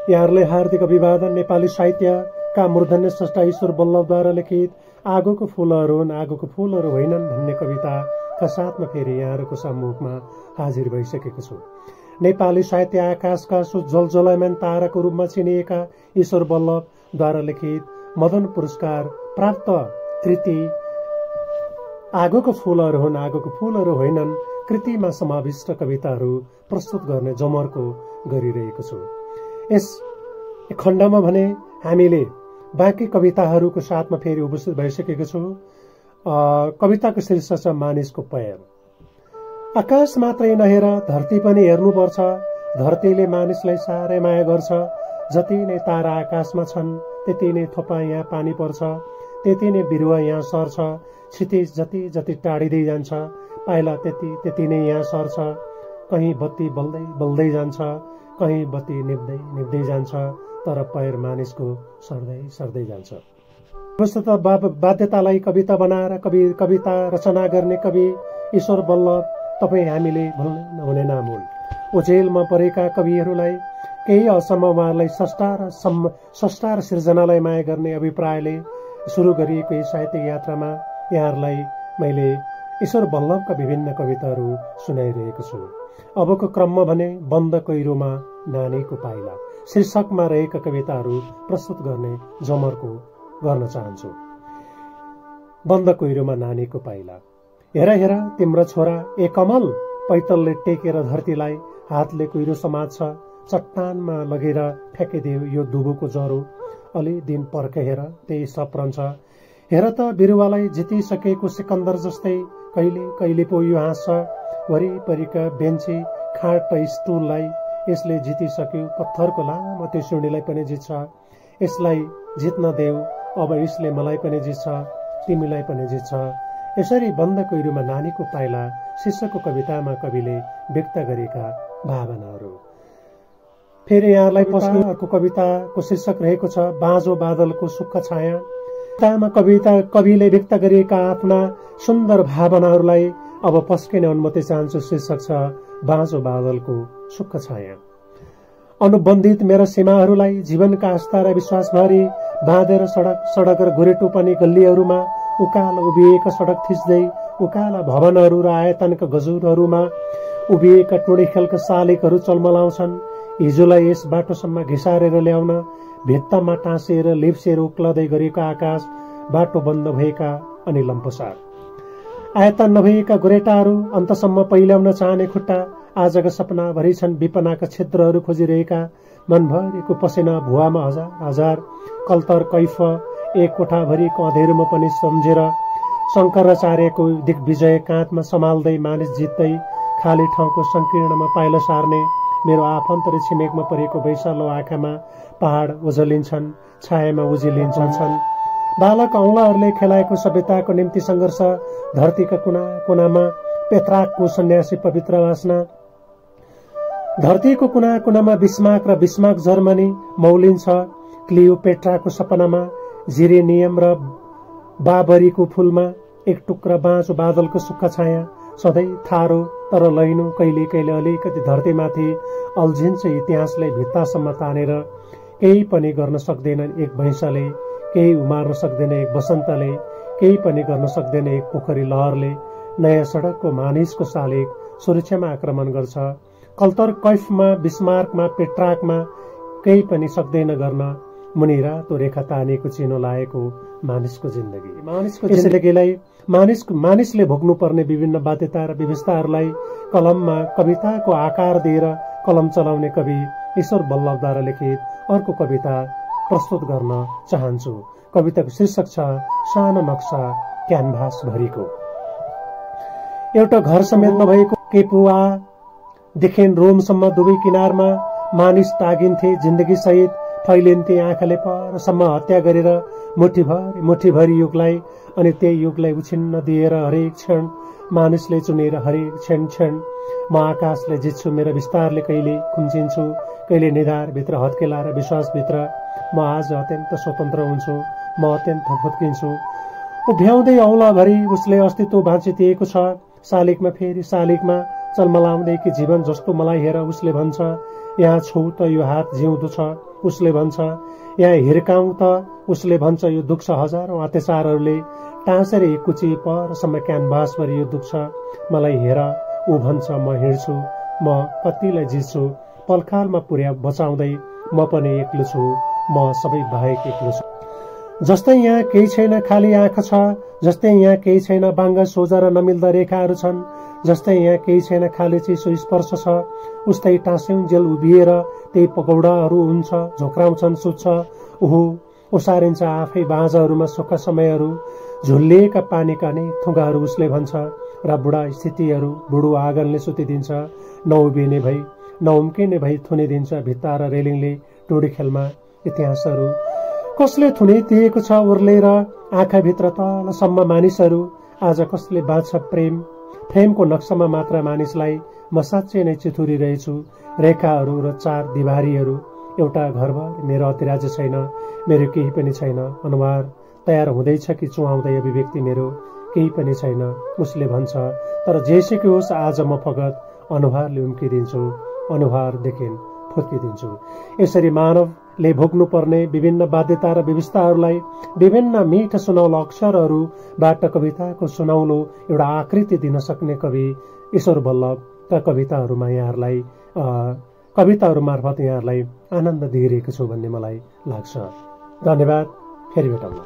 यहाँहरूलाई हार्दिक अभिवादन। नेपाली साहित्यका मूर्धन्य स्रष्टा ईश्वर बल्लभद्वारा लिखित आगोको फूलहरू हुन् आगोको फूलहरू होइनन् भन्ने कविताका साथमा फेरि यहाँहरूको सम्मुखमा हाजिर भइसकेको छु। नेपाली साहित्य आकाशका जलजलयमान ताराको रूपमा चिनिएका ईश्वर बल्लभद्वारा लिखित मदन पुरस्कार प्राप्त कृति आगोको फूलहरू हुन् आगोको फूलहरू होइनन् कृतिमा समाविष्ट कविताहरू प्रस्तुत गर्ने जमर्को गरिरहेको छु। यस खण्डमा भने हामीले बाँकी कविताहरूको साथमा फेरि उपस्थित भइसकेको छु। कविताको शीर्षक छ मानिसको पहल। आकाश मात्रै नहेर धरती पनि हेर्नुपर्छ, धरतीले मानिसलाई साह्रै माया गर्छ। जति नै तारा आकाशमा छन् त्यति नै थोपा यहाँ पानी पर्छ, त्यति नै बिरुवा यहाँ सर्छ। क्षितिज जति जति टाढिँदै जान्छ पाइला त्यति त्यति नै यहाँ सर्छ। कहीँ बत्ती बल्दै बल्दै जान्छ, कहीँ बत्ती निप्दै जान्छ, तर पैर मानिसको सर्दै सर्दै जान्छ। वस्तुतः बाध्यतालाई कविता बनाएर कविता रचना गर्ने कवि ईश्वर बल्लभ तपाईँ हामीले भुल्न नहुने नाम हुन्। ओझेलमा परेका कविहरूलाई केही हदसम्म उहाँहरूलाई स्रष्टा र सृजनालाई माया गर्ने अभिप्रायले सुरु गरिएको यस साहित्यिक यात्रामा यहाँहरूलाई मैले ईश्वर बल्लभका विभिन्न कविताहरू सुनाइरहेको छु। अबको क्रममा भने बन्द कैरोमा नानीको पाइला शीर्षकमा रहेका कविताहरू प्रस्तुत गर्ने जमर्को गर्न चाहन्छु। बन्द कैरोमा नानीको पाइला। हेर हेर तिम्रो छोरा ए कमल, पैतलले टेकेर धरतीलाई हातले कुहिरो समात्छ। चट्टानमा लगेर फ्याँकिदेऊ यो दुबोको जरो, अलि दिन पर्ख हेर त्यही सप्रन्छ। हेर त बिरुवालाई जितिसकेको सिकन्दर जस्तै कहिले कहिले पो यो हाँस्छ। वरिपरिका बेन्ची खाट स्टुललाई यसले जितिसक्यो, पत्थरको लामो त्यो सुर्णीलाई पनि जित्छ। यसलाई जित्न देऊ, अब यसले मलाई पनि जित्छ, तिमीलाई पनि जित्छ। यसरी बन्द कैरोमा नानीको पाइला शीर्षकको कवितामा कविले व्यक्त गरेका भावनाहरू। फेरि यहाँलाई पस्नु अर्को कविताको शीर्षक रहेको छ बाँझो बादलको सुक्ख छाया। कवितामा कविले व्यक्त गरिएका आफ्ना सुन्दर भावनाहरूलाई अब पस्किने अनुमति चाहन्छु। शीर्षक छ बाँझो बादलको सुक्ख छाया। अनुबन्धित मेरा सीमाहरूलाई जीवनका आस्था र विश्वासभरि बाँधेर सडक र गोरेटो पनि गल्लीहरूमा उकालो उभिएका सडक थिच्दै उकाला भवनहरू र आयतनका गजुरहरूमा उभिएका टोडीखेलका शालिकहरू चलमलाउँछन्। हिजोलाई यस बाटोसम्म घिसारेर ल्याउन भित्तामा टाँसिएर लिप्सेर उक्लदै गरेको आकाश, बाटो बन्द भएका अनि लम्पसार आयतन नभएका गोरेटाहरू, अन्तसम्म पहिल्याउन चाहने खुट्टा, आजका सपनाभरि छन् विपनाका क्षेत्रहरू खोजिरहेका। मनभरिको पसिना भुवामा हजार हजार कल्तर कैफ एक कोठाभरिको अँधेरोमा पनि सम्झेर शङ्कराचार्यको दिग्विजय काँधमा सम्हाल्दै मानिस जित्दै खाली ठाउँको संकीर्णमा पाइला सार्ने मेरो आफन्त र छिमेकमा परेको वैशालो आँखामा पहाड ओझलिन्छन्, छायामा उजिलिन्छन्। बालक औँलाहरूले खेलाएको सभ्यताको निम्ति सङ्घर्ष, धरतीका कुना कुनामा पेत्राकको सन्यासी पवित्र वासना। धरतीको कुना कुनामा बिस्मार्क र बिस्मार्क जर्मनी मौलिन्छ। क्लियोपेट्राको सपनामा जिरेनियम र बाबरीको फूलमा एक टुक्रा बाँझो बादलको सुक्ख छाया। सधैँ थारो तर लैनो, कहिले कहिले अलिकति धरतीमाथि अल्झिन्छ। इतिहासलाई भित्तासम्म तानेर केही पनि गर्न सक्दैनन् एक भैँसाले, केही उमार्न सक्दैन एक बसन्तले, केही पनि गर्न सक्दैन एक पोखरी लहरले। नयाँ सडकको मानिसको शालिक सुरक्षामा आक्रमण गर्छ। कल्तर कैफमा बिस्मार्कमा पेट्राकमा केही पनि सक्दैन गर्न। मुनि रातो रेखा तानिएको चिनो लागेको मानिसको जिन्दगीलाई मानिसले भोग्नुपर्ने विभिन्न बाध्यता र व्यवस्थाहरूलाई कलममा कविताको आकार दिएर कलम चलाउने कवि ईश्वर बल्लभद्वारा लिखित अर्को कविता प्रस्तुत गर्न चाहन्छु। कविताको शीर्षक छ सानो नक्सा क्यानभास भरिको। एउटा घर समेत नभएको केपुवादेखि रोमसम्म दुवै किनारमा मानिस टागिन्थे, जिन्दगी सहित फैलिन्थे। आँखाले परसम्म हत्या गरेर मुठीभरि युगलाई अनि त्यही युगलाई उछिन्न दिएर हरेक क्षण मानिसले चुनेर हरेक क्षण म आकाशले जित्छु, मेरो विस्तारले कहिले खुम्चिन्छु, कहिले निधारभित्र हत्केला र विश्वासभित्र म आज अत्यन्त स्वतन्त्र हुन्छु, म अत्यन्त फुत्किन्छु। उभ्याउँदै औँलाभरि उसले अस्तित्व भाँचिदिएको छ। शालिगमा फेरि शालिगमा चलमलाउँदै कि जीवन जस्तो मलाई हेर उसले भन्छ। यहाँ छौ त यो हात जिउँदो छ उसले भन्छ, यहाँ हिर्काउँ त उसले भन्छ यो दुख्छ। हजारौं अत्याचारहरूले टाँसेर एककुची परसम्म क्यानभासभरि यो दुख्छ। मलाई हेर ऊ भन्छ म हिँड्छु, म कतिलाई जित्छु। पलखालमा पुर्या बचाउँदै म पनि एक्लो छु, म सबै बाहेक एक्लो छु। जस्तै यहाँ केही छैन खाली आँखा छ, जस्तै यहाँ केही छैन बाङ्गा सोझा र नमिल्दा रेखाहरू छन्, जस्तै यहाँ केही छैन खाली चिसो स्पर्श छ। उस्तै टाँस्यौन्जेल उभिएर त्यही पकौडाहरू हुन्छ, झोक्राउँछन् सुत्छ। उहु ओसारिन्छ आफै बाँझहरूमा सुख समयहरू, झुल्लिएका पानीका अनेक थुगाहरू उसले भन्छ। र बुढा स्थितिहरू बुढो आँगनले सुतिदिन्छ, नउभिने भई नउम्किने भई थुनिदिन्छ भित्ता र रेलिङले टोडी खेलमा इतिहासहरू। कसले थुनिदिएको छ उर्लेर आँखाभित्र तलसम्म मानिसहरू। आज कसले बाँच्छ प्रेमको नक्सामा मात्र मानिसलाई म साँच्चै नै चिथुरिरहेछु। रेखाहरू र चार दिवारीहरू, एउटा घरभर मेरो अतिराज्य छैन, मेरो केही पनि छैन। अनुहार तयार हुँदैछ कि चुहाउँदै अभिव्यक्ति मेरो केही पनि छैन उसले भन्छ। तर जेसुकै होस् आज म फगत अनुहारले उम्किदिन्छु, अनुहारदेखि फुर्किदिन्छु। यसरी मानवले भोग्नुपर्ने विभिन्न बाध्यता र व्यवस्थाहरूलाई विभिन्न मिठा सुनौलो अक्षरहरूबाट कविताको सुनौलो एउटा आकृति दिन सक्ने कवि ईश्वर बल्लभका कविताहरूमा यहाँहरूलाई कविताहरू मार्फत यहाँहरूलाई आनन्द दिइरहेको छु भन्ने मलाई लाग्छ। धन्यवाद। फेरि भेटौँला।